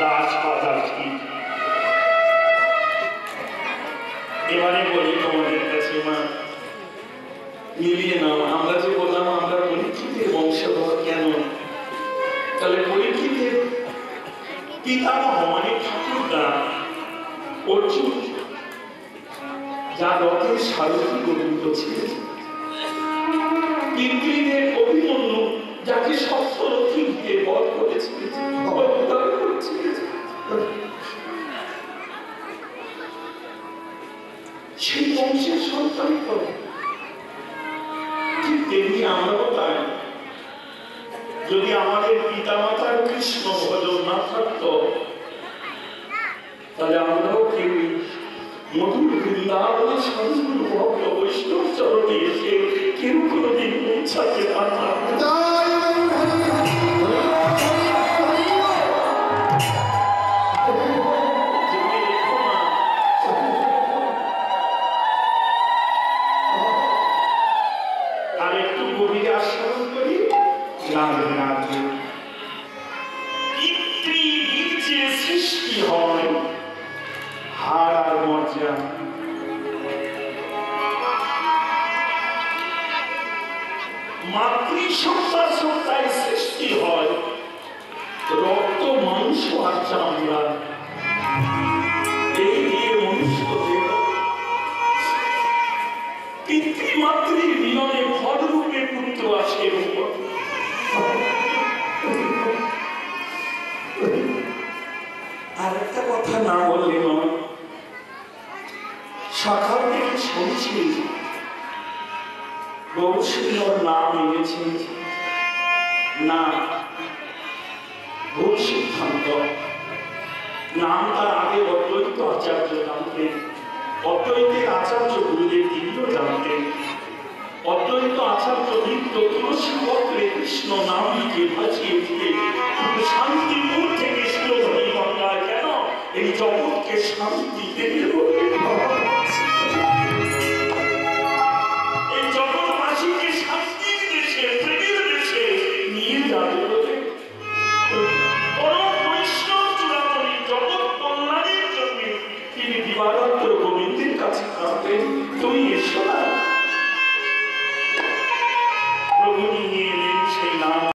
দাস কথা ঠিক। এবারে বলি তোমাদের কাছে মা, মিলিয়ে নাও। আমরা যে বললাম আমরা পরীক্ষিতের বংশধর, কেন? তাহলে পরীক্ষিতের পিতামহ মানে ঠাকুরদা অর্জুন, যার রথের সারথি গোবিন্দ ছিলেন, পিতৃদের অভিমন্যু, যাকে সপ্তরথী দিয়ে বধ করেছিলেন, সেই বংশের সন্তান তো ঠিক তেমনি আমরাও তাই। যদি আমাদের পিতা মাতার কৃষ্ণ ভজন না থাকতো, তাহলে আমরাও কেউ মধুর বৃন্দাবনে সাধুগুরু ভক্ত বৈষ্ণব চরণে এসে কেউ কোনোদিন পৌঁছাতে পারতাম না। আর একটু গভীরে আস্বাদন করি। পিতৃবীর্যে সৃষ্টি হয় হার আর মর্যা, মাতৃসত্তা সত্তায় সৃষ্টি হয় রক্ত মাংস আর চামড়া। এই দিয়ে মনুষ্য দেহ পিতৃমাতৃর মিলনে ফলরূপে পুত্র আসে। আর একটা কথা না বললে নয়, সকাল থেকে শুনছি গৌরীর নাম এনেছে না, ভুল সিদ্ধান্ত। নাম তার আগে অদ্বৈত আচার্য জানতেন, অদ্বৈতের আচার্য গুরুদেব তিনিও জানতেন। অদ্বৈত আচার্য নিত্য তুলসী পত্রে কৃষ্ণ নাম লিখে ভাসিয়ে দিয়ে শান্তিপুর থেকে সুরধনী গঙ্গায় কেন এই জগৎকে শান্তি দেবে।